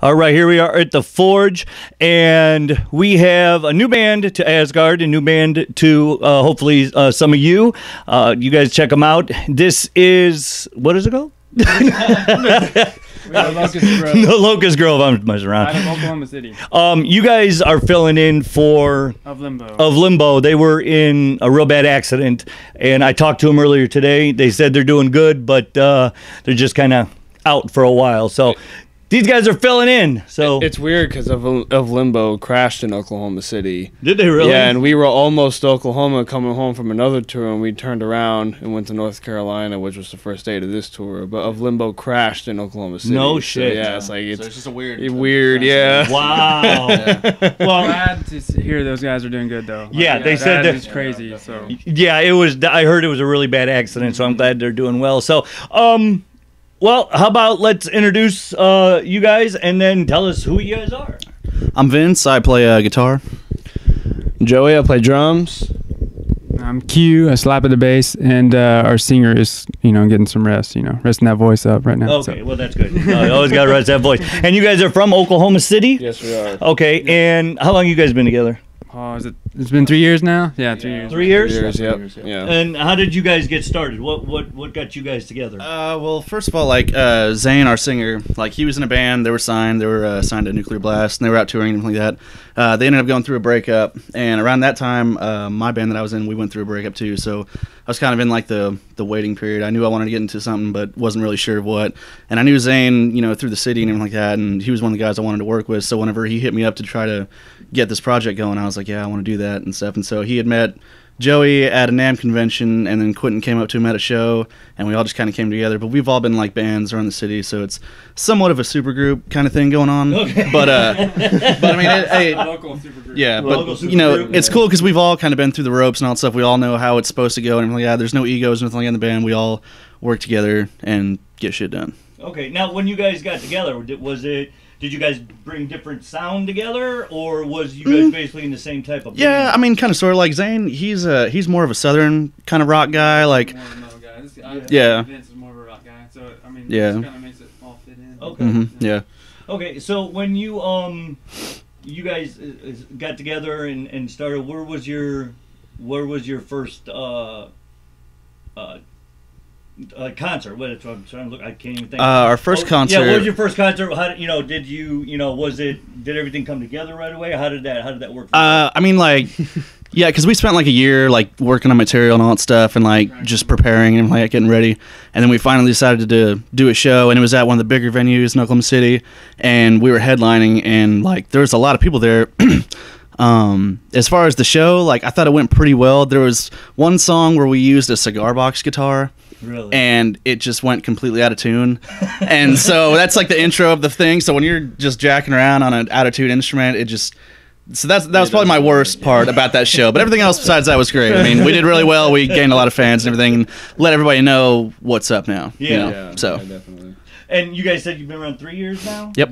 All right, here we are at the Forge, and we have a new band to Asgard, a new band to hopefully some of you. You guys check them out. This is, what is it called? Locust Grove. The Locust Grove. I'm messing around. Out of Oklahoma City. You guys are filling in for Of Limbo. Of Limbo. They were in a real bad accident, and I talked to them earlier today. They said they're doing good, but they're just kind of out for a while. So these guys are filling in. So it's weird because of Limbo crashed in Oklahoma City. Did they really? Yeah, and we were almost to Oklahoma coming home from another tour, and we turned around and went to North Carolina, which was the first day of this tour. But Of Limbo crashed in Oklahoma City. No so, shit. Yeah, it's like So it's just a weird. yeah. Wow. Well, Glad to hear those guys are doing good though. Yeah, they said that- it's crazy. So yeah, it was. I heard it was a really bad accident, so I'm glad they're doing well. So, well, how about let's introduce you guys and then tell us who you guys are. I'm Vince. I play guitar. Joey, I play drums. I'm Q. I slap at the bass, and our singer is getting some rest. Resting that voice up right now. Okay, well that's good. You always got to rest that voice. And you guys are from Oklahoma City? Yes, we are. Okay, and how long you guys been together? Oh, it's been 3 years now? Yeah, 3 years. 3 years? 3 years, yep. Yeah. And how did you guys get started? What got you guys together? Well, first of all, like Zane, our singer, like he was in a band. They were signed. They were signed to Nuclear Blast, and they were out touring and everything like that. They ended up going through a breakup, and around that time, my band that I was in, we went through a breakup too. So I was kind of in like the waiting period. I knew I wanted to get into something, but wasn't really sure of what. And I knew Zane, through the city and everything like that, and he was one of the guys I wanted to work with. So whenever he hit me up to try to get this project going, I was like, yeah, I want to do that and stuff. And so he had met Joey at a NAMM convention, and then Quentin came up to him at a show, and we all just kind of came together. But we've all been like bands around the city, so it's somewhat of a super group kind of thing going on. Okay. But I mean, Local supergroup. yeah, Local but supergroup. it's cool because we've all kind of been through the ropes and all that stuff. We all know how it's supposed to go, and everything like that. There's no egos, nothing like that in the band. We all work together and get shit done. Okay, now when you guys got together, did you guys bring different sound together, or was you guys basically in the same type of band? Yeah, I mean, kind of sort of like Zane. He's more of a southern kind of rock guy. Like, More of a metal guy. Yeah. Vince is more of a rock guy. So I mean, Yeah. it just kind of makes it all fit in. Okay. yeah. Okay, so when you guys got together and started, where was your first concert? What I'm trying to look. I can't even think. Our first concert. Yeah, what was your first concert? How did did everything come together right away? How did that work? I mean, like, yeah, because we spent like a year like working on material and all that stuff, and like just preparing and like getting ready, and then we finally decided to do a show, and it was at one of the bigger venues in Oklahoma City, and we were headlining, and like there was a lot of people there. As far as the show, like I thought it went pretty well. There was one song where we used a cigar box guitar. Really? And it just went completely out of tune. And so that's like the intro of the thing. So when you're just jacking around on an out of tune instrument, that was probably my worst part about that show. But everything else besides that was great. I mean, we did really well. We gained a lot of fans and everything, and let everybody know what's up now. Yeah. So. Yeah, definitely. And you guys said you've been around 3 years now? Yep.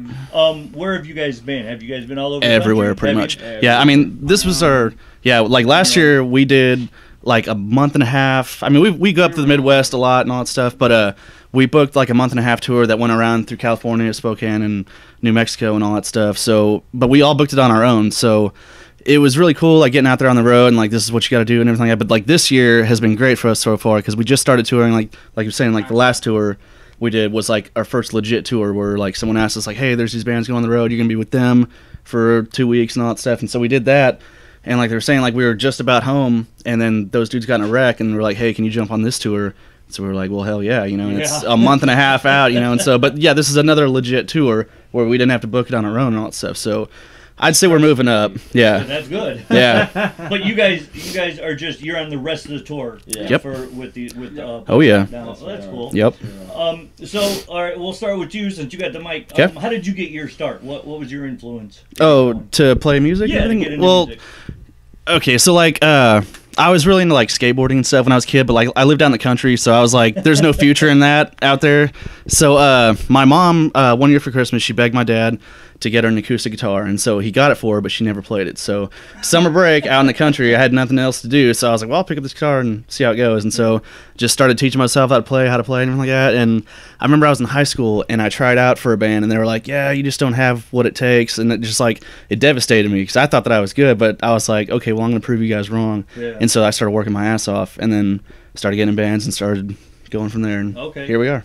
Where have you guys been? Have you guys been all over the Everywhere, country? pretty much. Yeah, I mean, this was like last year we did like a month and a half. I mean, we go up to the Midwest a lot and all that stuff, but we booked like a month and a half tour that went around through California, Spokane, and New Mexico and all that stuff. So, but we all booked it on our own. So it was really cool, like getting out there on the road and like this is what you got to do and everything like that. But like this year has been great for us so far because we just started touring. Like you're saying, like the last tour we did was like our first legit tour where like someone asked us like, hey, there's these bands going on the road. You're gonna be with them for 2 weeks and all that stuff. And so we did that. And like they were saying, like we were just about home, and then those dudes got in a wreck, and we're like, "Hey, can you jump on this tour?" So we were like, "Well, hell yeah," and it's a month and a half out, and so. But yeah, this is another legit tour where we didn't have to book it on our own and all that stuff. So I'd say we're moving up. Yeah, That's good. yeah. But you guys are you're on the rest of the tour. Yeah. Yep. Oh yeah. Now, so that's cool. Yep. So all right, we'll start with you since you got the mic. Okay. How did you get your start? What was your influence? Oh, to play music? Yeah, and to everything? get into Well, music. okay, so like I was really into like skateboarding and stuff when I was a kid, but like I lived down in the country, so I was like, there's no future in that out there. So my mom, 1 year for Christmas, she begged my dad to get her an acoustic guitar, and so he got it for her, but she never played it. So summer break out in the country, I had nothing else to do, so I was like, well, I'll pick up this guitar and see how it goes. And so just started teaching myself how to play, and everything like that. And I remember I was in high school and I tried out for a band, and they were like, yeah, you just don't have what it takes. And it just like, it devastated me because I thought that I was good, but I was like, okay, well, I'm going to prove you guys wrong. Yeah. And so I started working my ass off, and then started getting in bands and started going from there. And here we are.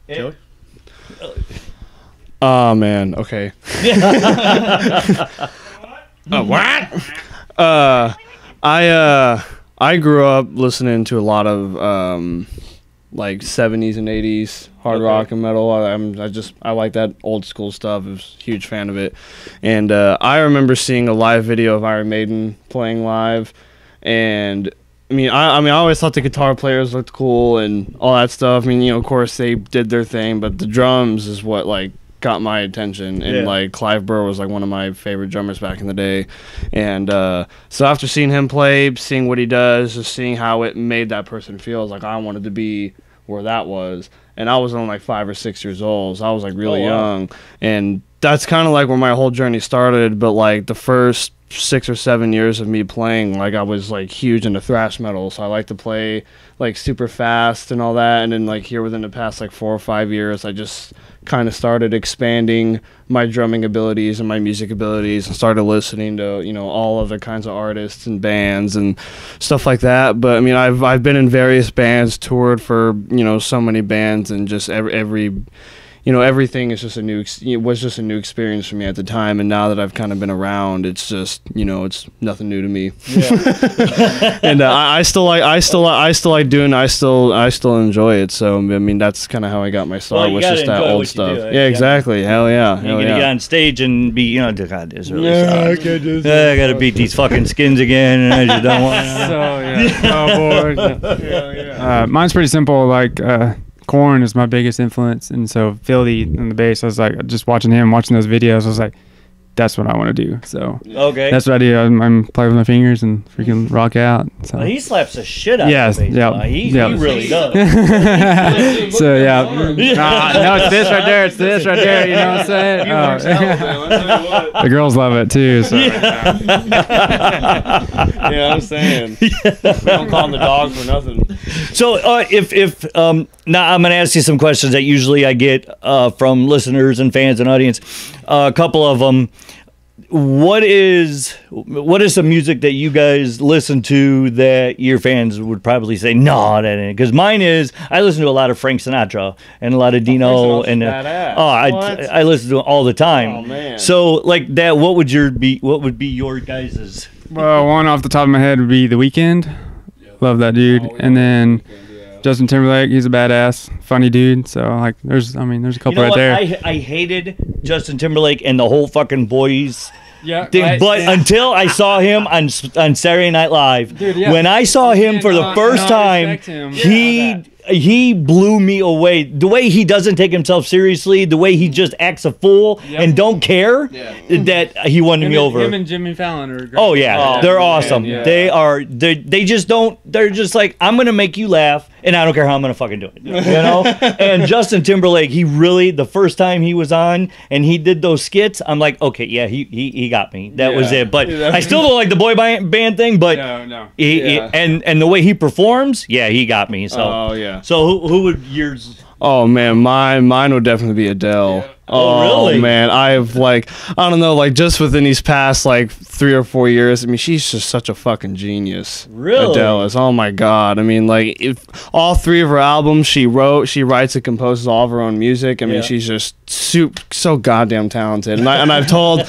Joey? Oh man, okay. What? I grew up listening to a lot of like 70s and 80s hard rock and metal. I like that old school stuff. I was a huge fan of it. And I remember seeing a live video of Iron Maiden playing live, and I always thought the guitar players looked cool and all that stuff. Of course they did their thing, but the drums is what like got my attention. And like Clive Burr was like one of my favorite drummers back in the day. And so after seeing him play, seeing what he does, just seeing how it made that person feel, I was like, I wanted to be where that was. And I was only like 5 or 6 years old, so I was like really young. And that's kind of like where my whole journey started. But like the first 6 or 7 years of me playing, like I was like huge into thrash metal, so I like to play like super fast and all that. And then like here within the past like 4 or 5 years, I just kind of started expanding my drumming abilities and my music abilities, and started listening to all other kinds of artists and bands and stuff like that. But I've been in various bands, toured for so many bands, and just every everything is just was just a new experience for me at the time. And now that I've kind of been around, it's just, it's nothing new to me. Yeah. And I still like doing, I still enjoy it. So, that's kind of how I got my start, was just that old stuff. Yeah, exactly. Hell yeah. You're going to get on stage and be, God, this really sucks. I got to beat these fucking skins again, and I just don't want to. So, yeah. Oh, boy. Mine's pretty simple. Like, Korn is my biggest influence, and so Philly on the bass, I was like, just watching those videos, I was like, that's what I want to do. So that's what I do. I'm playing with my fingers and freaking rock out. So he slaps the shit out of the bass. Yeah, he really does. So yeah, no, it's this right there. It's this right there. You know what I'm saying? The girls love it too. So. Yeah, I'm saying. We don't call him the dog for nothing. So if now I'm going to ask you some questions that usually I get from listeners and fans and audience. A couple of them. What is some music that you guys listen to that your fans would probably say no, that ain't? Because mine is, I listen to a lot of Frank Sinatra and a lot of Dino, and I listen to it all the time. Oh man! So like that, what would be your guys's? Well, one off the top of my head would be The Weeknd. Love that dude. And then Justin Timberlake, he's a badass, funny dude. So like, there's a couple right there. I hated Justin Timberlake and the whole fucking boys. Yeah, thing, right, but until I saw him on Saturday Night Live, dude, when I saw him for the first time, he blew me away. The way he doesn't take himself seriously, the way he just acts a fool and don't care, that he won me over. Him and Jimmy Fallon are great. Oh yeah, they're awesome. Yeah. They just don't. They're just like, I'm gonna make you laugh, and I don't care how I'm gonna fucking do it. And Justin Timberlake, he really, the first time he was on and he did those skits, I'm like, okay, yeah, he got me. That was it. But I still don't like the boy band thing. But and the way he performs, he got me. So So who would yours? Oh man, mine would definitely be Adele. Yeah. Oh really? Man, I don't know, like just within these past like 3 or 4 years, she's just such a fucking genius. Really? Adele is. Oh my god. Like if all 3 of her albums she writes and composes all of her own music. She's just so goddamn talented. And I've told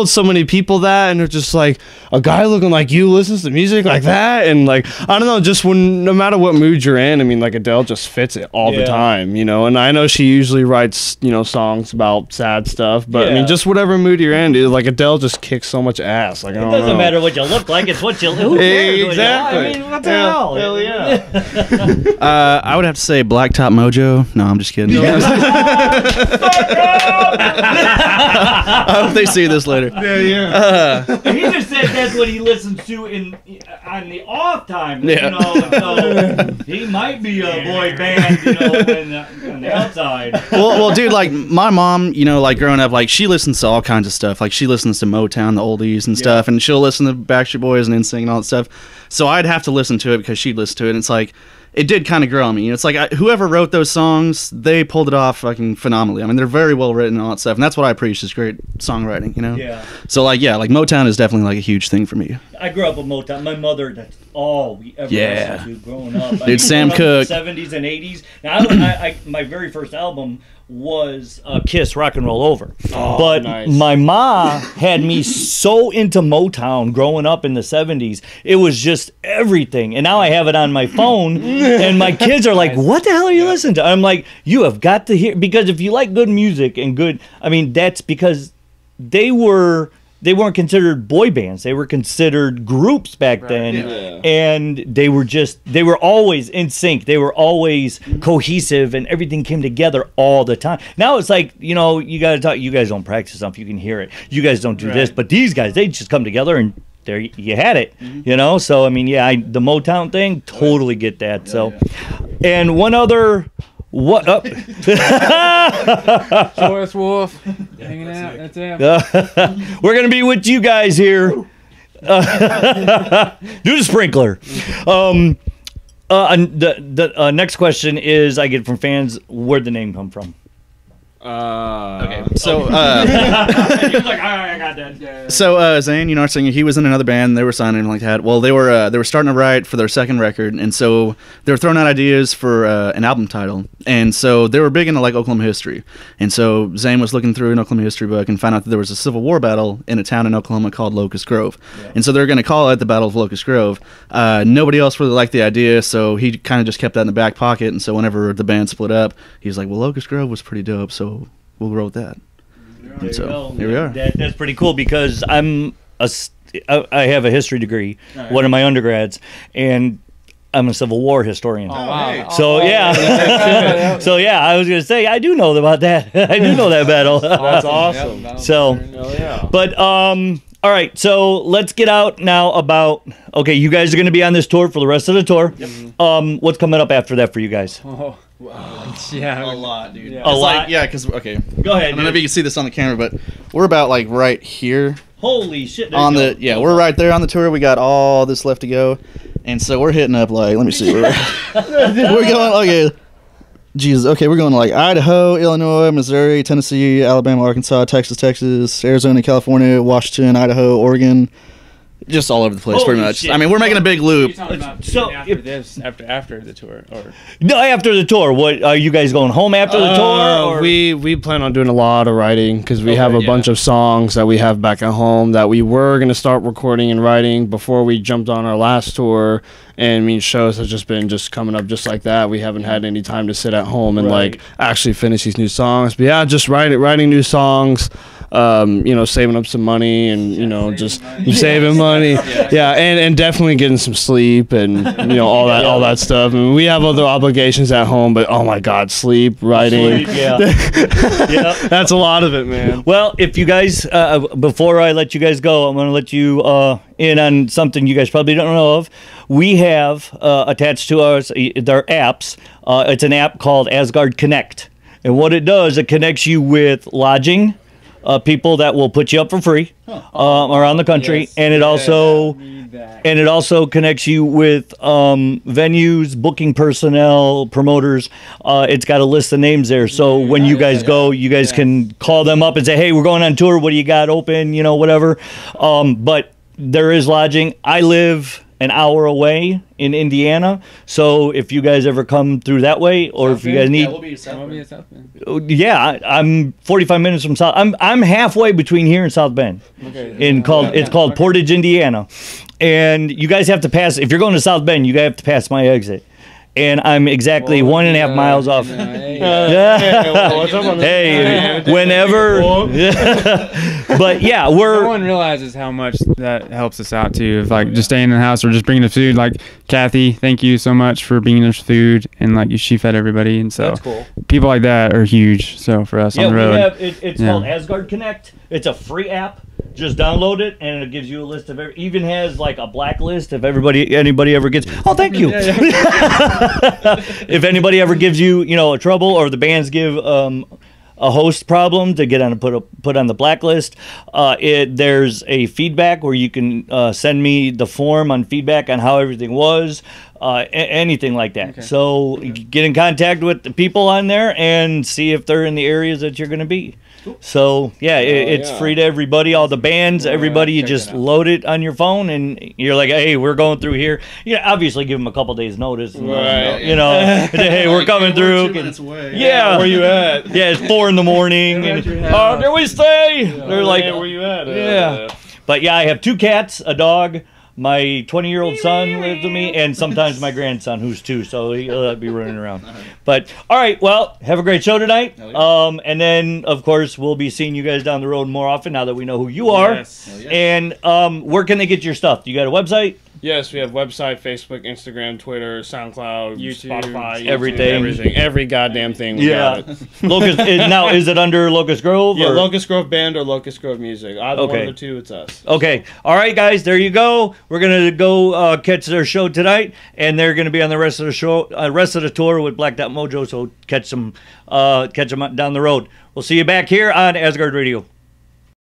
so many people that, and they're just like, a guy looking like you listens to music like that? And like, I don't know, just no matter what mood you're in, like Adele just fits it all the time, And I know she usually writes, songs about sad stuff, but just whatever mood you're in, dude, like Adele just kicks so much ass. Like, it doesn't matter what you look like, it's what you who cares? Exactly. What the hell? Hell yeah. I would have to say Blacktop Mojo. No, I'm just kidding. I hope they see this later. He just said that's what he listens to on the off time. Yeah. You know, so he might be a boy band, you know, on the outside. Well, dude, like my mom, you know, like growing up, like she listens to all kinds of stuff. Like she listens to Motown, the oldies and stuff, and she'll listen to Backstreet Boys and NSYNC and all that stuff. So I'd have to listen to it because she'd listen to it. And it's like, it did kind of grow on me. It's like whoever wrote those songs, they pulled it off fucking phenomenally. I mean, they're very well written and all that stuff, and that's what I appreciate is great songwriting, you know? Yeah. So like, yeah, like Motown is definitely like a huge thing for me. I grew up with Motown. My mother, that's all we ever listened to growing up. Dude, Sam Cooke. 70s and 80s. Now, I my very first album was Kiss Rock and Roll Over. Oh, but nice. my ma had me so into Motown growing up in the 70s. It was just everything. And now I have it on my phone, and my kids are like, what the hell are you listening to? I'm like, you have got to hear, because if you like good music and good, I mean, that's because they weren't considered boy bands. They were considered groups back then. Yeah. And they were always in sync. They were always cohesive, and everything came together all the time. Now it's like, you know, you got to talk, you guys don't practice enough. You can hear it. You guys don't do this. But these guys, they just come together, and there you had it, you know? So, I mean, yeah, the Motown thing, totally get that. And one other... What up? Joyous Wolf hanging out. That's him. We're gonna be with you guys here. Do the sprinkler. The next question is I get from fans. Where'd the name come from? Okay, so He was like, I got that. So Zane, you know, our singer, he was in another band. They were signing him like that. Well, they were starting to write for their second record, and so they were throwing out ideas for an album title. And so they were big into like Oklahoma history. And so Zane was looking through an Oklahoma history book and found out that there was a Civil War battle in a town in Oklahoma called Locust Grove. Yeah. And so they're going to call it the Battle of Locust Grove. Nobody else really liked the idea, so he kind of just kept that in the back pocket. And so whenever the band split up, he was like, "Well, Locust Grove was pretty dope, so we'll roll with that." And so here we are. That's pretty cool because I have a history degree, one of my undergrads, and I'm a Civil War historian. Oh, wow. So yeah, so yeah, I was gonna say I do know about that. I do know that battle. That's awesome. Yep, So, but all right. So let's get out now about. Okay, you guys are gonna be on this tour for the rest of the tour. Yep. What's coming up after that for you guys? Oh, yeah. A lot, dude. Yeah. A lot? Like, yeah, because, okay. Go ahead. I don't know if you can see this on the camera, but we're about, like, right here. Holy shit. We're right there on the tour. We got all this left to go. And so we're hitting up, like, let me see. We're going, okay. Jesus, okay, we're going to, like, Idaho, Illinois, Missouri, Tennessee, Alabama, Arkansas, Texas, Arizona, California, Washington, Idaho, Oregon. Just all over the place, pretty much. Shit. I mean, we're making a big loop. So after the tour, or no, after the tour. What are you guys going home after the tour? Or? We plan on doing a lot of writing because we have a bunch of songs that we have back at home that we were going to start recording and writing before we jumped on our last tour. And I mean, shows have just been coming up just like that. We haven't had any time to sit at home and like actually finish these new songs. But yeah, just writing new songs. Saving up some money and just saving money. And definitely getting some sleep and all that stuff. I mean, we have other obligations at home, but oh my God, sleep, writing. That's a lot of it, man. Well, if you guys, before I let you guys go, I'm going to let you in on something you guys probably don't know of. We have attached to us their apps. It's an app called Asgard Connect, and what it does, it connects you with lodging. People that will put you up for free around the country, and it also connects you with venues, booking personnel, promoters. It's got a list of names there, so when you guys go, you guys can call them up and say, "Hey, we're going on tour. What do you got open? Whatever." But there is lodging. I live an hour away in Indiana, so if you guys ever come through that way, or if you guys need, I'm 45 minutes from South. I'm halfway between here and South Bend. It's called Portage, Indiana, and you guys have to pass. If you're going to South Bend, you have to pass my exit. And I'm exactly 1.5 miles off. Hey, whenever. But yeah, No we're one realizes how much that helps us out too. If like just staying in the house or just bringing us food. Like Kathy, thank you so much for bringing us food, and like she fed everybody, and so That's cool. people like that are huge. So for us on the road, we have it's Yeah. called Asgard Connect. It's a free app. Just download it, and it gives you a list of even has like a blacklist if anybody ever gets. Oh, thank you. If anybody ever gives you a trouble, or the bands give a host problem to get on put on the blacklist, there's a feedback where you can send me the form on feedback on how everything was. Anything like that. So get in contact with the people on there and see if they're in the areas that you're going to be. So yeah, it's free to everybody, all the bands, everybody. You just load it on your phone, and you're like, hey, we're going through here. Obviously give them a couple days notice. Right. Hey, we're coming through. 2 minutes away. Yeah. Where you at? Yeah, it's 4 in the morning. And, can we stay? They're like, Hey, where you at? yeah. But yeah, I have 2 cats, a dog. My 20-year-old son lives with me, and sometimes my grandson, who's 2, so he'll be running around. But all right, well, have a great show tonight. And then, of course, we'll be seeing you guys down the road more often now that we know who you are. Yes. And where can they get your stuff? You got a website? Yes, we have website, Facebook, Instagram, Twitter, SoundCloud, YouTube, Spotify, YouTube, everything. every goddamn thing. We got it. Locust. Now, is it under Locust Grove? Yeah, or? Locust Grove Band or Locust Grove Music. Either one Okay. of the two, it's us. Okay. All right, guys. There you go. We're gonna go catch their show tonight, and they're gonna be on the rest of the show, rest of the tour with Black Dot Mojo. So catch them down the road. We'll see you back here on Asgard Radio.